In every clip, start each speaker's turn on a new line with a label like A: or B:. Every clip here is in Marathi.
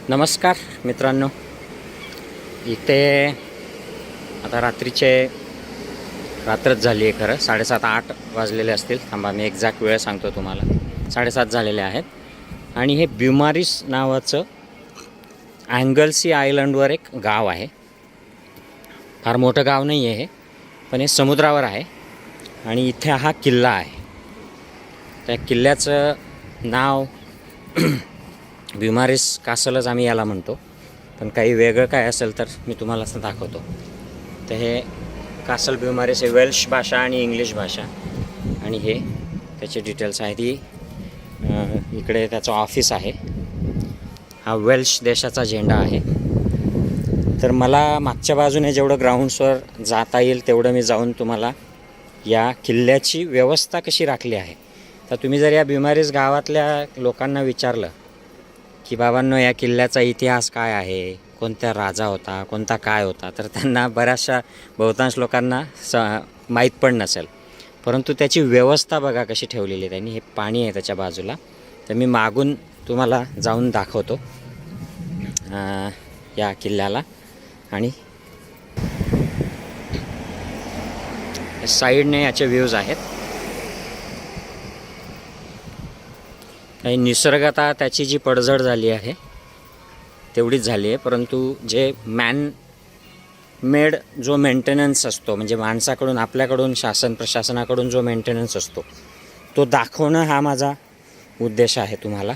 A: नमस्कार मित्रांनो, इथे आता रात्रच झाली आहे. खरं 7:30-8 वाजलेले असतील. थांबा, मी एक्झॅक्ट वेळ सांगतो तुम्हाला. 7:30 झालेले आहेत. आणि हे ब्युमारिस नावाचं अँगल्सी आयलंडवर एक गाव आहे. फार मोठं गाव नाही आहे हे, पण हे समुद्रावर आहे. आणि इथे हा किल्ला आहे. त्या किल्ल्याचं नाव ब्युमारिस कासलच आम्ही याला म्हणतो, पण काही वेगळं काय असेल तर मी तुम्हाला असं दाखवतो. तर हे कासल ब्युमारिस हे वेल्श भाषा आणि इंग्लिश भाषा, आणि हे त्याचे डिटेल्स आहेत. ही इकडे त्याचं ऑफिस आहे. हा वेल्श देशाचा झेंडा आहे. तर मला मागच्या बाजूने जेवढं ग्राउंड्सवर जाता येईल तेवढं मी जाऊन तुम्हाला या किल्ल्याची व्यवस्था कशी राखली आहे. तर तुम्ही जर या ब्युमारिस गावातल्या लोकांना विचारलं की बाबांनो, या किल्ल्याचा इतिहास काय आहे, कोणत्या राजा होता, कोणता काय होता, तर त्यांना बहुतांश लोकांना माहीत पण नसेल. परंतु त्याची व्यवस्था बघा कशी ठेवलेली आहे त्यांनी. हे पाणी आहे त्याच्या बाजूला. तर मी मागून तुम्हाला जाऊन दाखवतो या किल्ल्याला. आणि साईडने याचे व्ह्यूज आहेत. काही निसर्गता त्याची जी पडझड झाली आहे तेवढीच झाली आहे, परंतु जे मॅन मेड जो मेंटेनन्स असतो, म्हणजे माणसाकडून, आपल्याकडून, प्रशासनाकडून जो मेंटेनन्स असतो तो दाखवणं हा माझा उद्देश आहे तुम्हाला.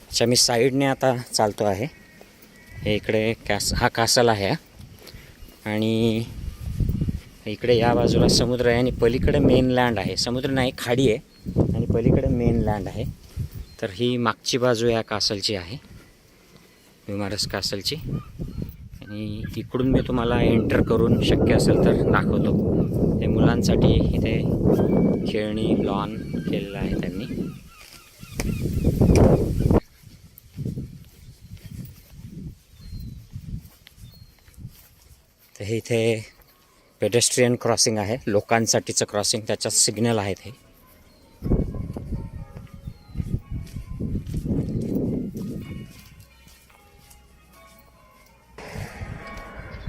A: अच्छा, मी साईडने आता चालतो आहे. हे इकडे हा कासल आहे, आणि इकडे या बाजूला समुद्र आहे, आणि पलीकडे मेनलँड आहे. समुद्र नाही, खाडी आहे, आणि पलीकडे मेनलँड आहे. तर ही मागची बाजू या कासलची आहे, ब्युमारिस कासलची. आणि इकडून मी तुम्हाला एंटर करून शक्य असेल तर दाखवतो. हे मुलांसाठी इथे खेळणी लॉन केलेलं आहे त्यांनी. तर हे इथे पेडेस्ट्रियन क्रॉसिंग आहे, लोकांसाठीचं क्रॉसिंग. त्याच्यात सिग्नल आहेत हे.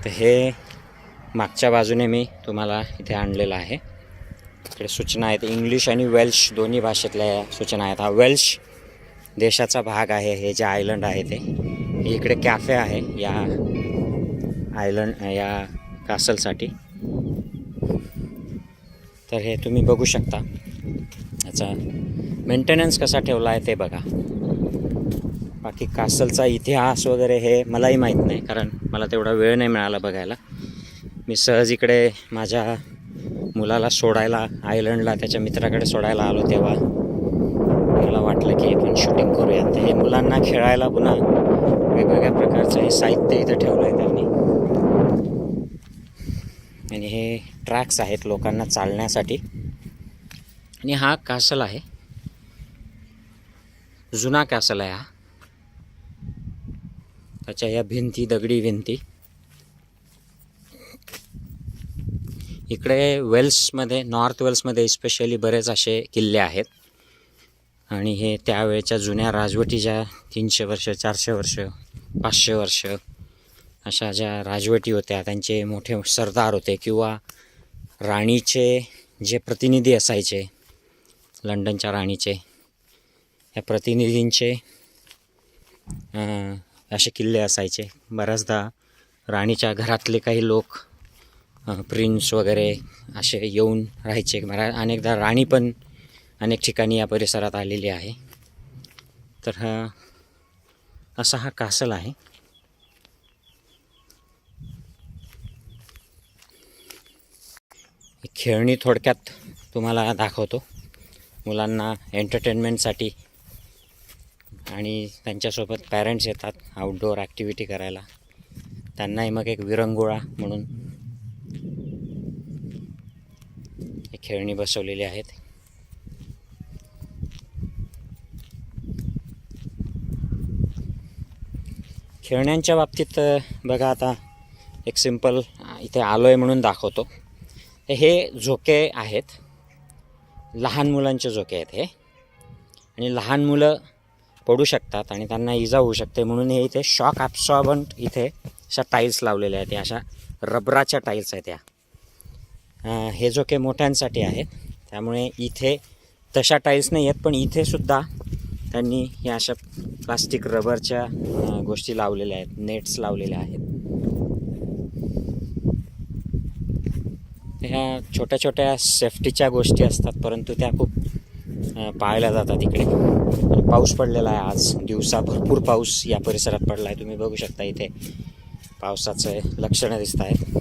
A: तर हे मागच्या बाजूने मी तुम्हाला इथे आणलेलं आहे. इकडे सूचना आहेत, इंग्लिश आणि वेल्श दोन्ही भाषेतल्या सूचना आहेत. हा वेल्श देशाचा भाग आहे. हे जे आयलंड आहे ते. इकडे कॅफे आहे या आयलंड, या कासलसाठी. तर हे तुम्ही बघू शकता. याचा मेंटेनन्स कसा ठेवला आहे ते बघा. बाकी कासलचा इतिहास वगैरे हे मलाही माहीत नाही, कारण मला तेवढा वेळ नाही मिळाला बघायला. मी सहज इकडे माझ्या मुलाला सोडायला आयलंडला, त्याच्या मित्राकडे सोडायला आलो, तेव्हा मला वाटलं की आपण शूटिंग करूयात. तर हे मुलांना खेळायला पुन्हा वेगवेगळ्या प्रकारचं हे साहित्य इथं ठेवलं आहे त्यांनी. आणि हे ट्रॅक्स आहेत लोकांना चालण्यासाठी. आणि हा कासल आहे, जुना कासल आहे हा. त्याच्या या भिंती, दगडी भिंती. इकडे वेल्समध्ये, नॉर्थ वेल्समध्ये स्पेशली बरेच असे किल्ले आहेत. आणि हे त्यावेळेच्या जुन्या राजवटी, ज्या 300 वर्ष, 400 वर्ष, 500 वर्ष अशा ज्या राजवटी होत्या, त्यांचे मोठे सरदार होते, किंवा राणीचे जे प्रतिनिधी असायचे, लंडनच्या राणीचे, या प्रतिनिधींचे असे किल्ले असायचे. बऱ्याचदा राणीच्या घरातले काही लोक, प्रिन्स वगैरे असे येऊन राहायचे. अनेकदा राणी पण अनेक ठिकाणी या परिसरात आलेली आहे. तर असा हा कासल आहे. खेळणी थोडक्यात तुम्हाला दाखवतो, मुलांना एंटरटेनमेंटसाठी. आणि त्यांच्यासोबत पॅरेंट्स येतात आउटडोअर ॲक्टिव्हिटी करायला. त्यांनाही मग एक विरंगुळा म्हणून हे खेळणी बसवलेली आहेत. खेळण्यांच्या बाबतीत बघा, आता एक सिंपल इथे आलो आहे म्हणून दाखवतो. हे झोके आहेत, लहान मुलांचे झोके आहेत हे. आणि लहान मुलं पडू शकतात आणि त्यांना इजा होऊ शकते, म्हणून हे इथे शॉक ॲब्सॉर्बंट इथे अशा टाईल्स लावलेल्या आहेत. अशा रबराच्या टाईल्स आहेत या. हे जो काही मोठ्यांसाठी आहेत, त्यामुळे इथे तशा टाईल्स नाही आहेत, पण इथे सुद्धा त्यांनी या अशा प्लास्टिक रबरच्या गोष्टी लावलेल्या आहेत, नेट्स लावलेल्या आहेत. ह्या छोट्या छोट्या सेफ्टीच्या गोष्टी असतात, परंतु त्या खूप पाळल्या जातात इकडे. पाऊस पडलेला आहे आज दिवसा, भरपूर पाऊस या परिसरात पडला आहे. तुम्ही बघू शकता इथे पावसाचं लक्षणं दिसत आहेत.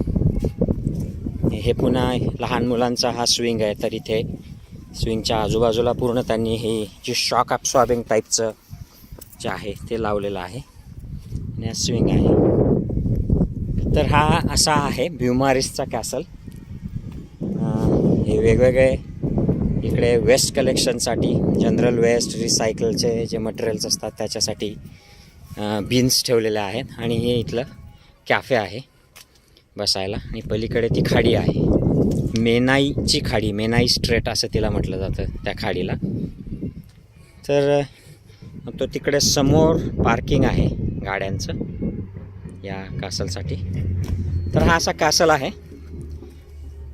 A: हे पुन्हा लहान मुलांचा हा स्विंग आहे, तर इथे स्विंगच्या आजूबाजूला पूर्ण त्यांनी हे जे शॉक ॲब्सॉर्बिंग टाईपचं जे आहे ते लावलेलं आहे आणि हा स्विंग आहे. तर हा असा आहे ब्युमारिसचा कॅसल. हे वेगवेगळे इकडे वेस्ट कलेक्शनसाठी, जनरल वेस्ट, रिसायकलचे जे मटेरियल्स असतात त्याच्यासाठी बिन्स ठेवलेले आहेत. आणि हे इथलं कॅफे आहे बसायला. आणि पलीकडे ती खाडी आहे, मेनाईची खाडी, मेनाई स्ट्रेट असं तिला म्हटलं जातं त्या खाडीला. तर तो तिकडे समोर पार्किंग आहे गाड्यांचं या कासलसाठी. तर हा असा कासल आहे.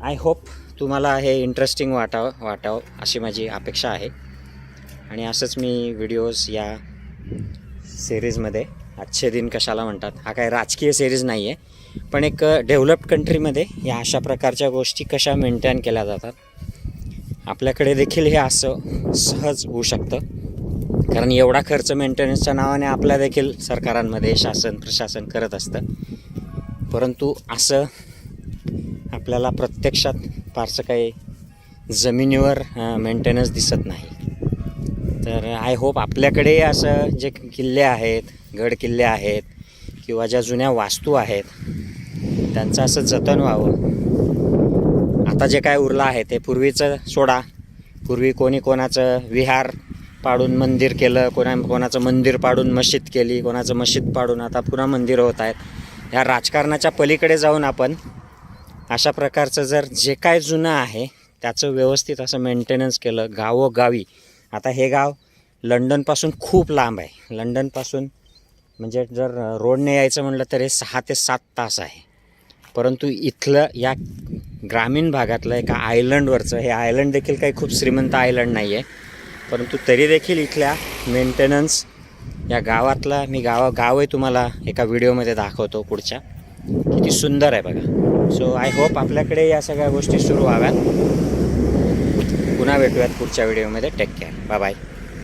A: आय होप तुम्हाला हे इंटरेस्टिंग वाटावं अशी माझी अपेक्षा आहे. आणि असंच मी व्हिडिओज या सिरीजमध्ये, आजचे दिन कशाला म्हणतात, हा काय राजकीय सिरीज नाही आहे, पण एक डेव्हलप्ड कंट्रीमध्ये या अशा प्रकारच्या गोष्टी कशा मेंटेन केल्या जातात, आपल्याकडे देखील हे असं सहज होऊ शकतं. कारण एवढा खर्च मेंटेनन्सच्या नावाने आपल्या देखील सरकारांमध्ये शासन प्रशासन करत असतं, परंतु असं आपल्याला प्रत्यक्षात फारसं काही जमिनीवर मेंटेनन्स दिसत नाही. तर आय होप आपल्याकडे असं जे किल्ले आहेत, गड किल्ले आहेत किंवा ज्या जुन्या वास्तू आहेत त्यांचं असं जतन व्हावं. आता जे काय उरलं आहे ते पूर्वीचं सोडा. पूर्वी कोणी कोणाचं विहार पाडून मंदिर केलं, कोणाचं मंदिर पाडून मशीद केली, कोणाचं मशीद पाडून आता पुन्हा मंदिरं होत आहेत. ह्या राजकारणाच्या पलीकडे जाऊन आपण अशा प्रकारचं जर जे काय जुनं आहे त्याचं व्यवस्थित असं मेंटेनन्स केलं गावोगावी. आता हे गाव लंडनपासून खूप लांब आहे. लंडनपासून म्हणजे जर रोडने यायचं म्हटलं तर हे 6 ते 7 तास आहे. परंतु इथलं या ग्रामीण भागातलं एका आयलंडवरचं, हे आयलंड देखील काही खूप श्रीमंत आयलंड नाही आहे, परंतु तरी देखील इथल्या मेंटेनन्स या गावातला, मी गावही तुम्हाला एका व्हिडिओमध्ये दाखवतो पुढच्या, किती सुंदर आहे बघा. सो आय होप आपल्याकडे या सगळ्या गोष्टी सुरू व्हाव्यात. पुन्हा भेटूयात पुढच्या व्हिडिओमध्ये. Take care, bye bye.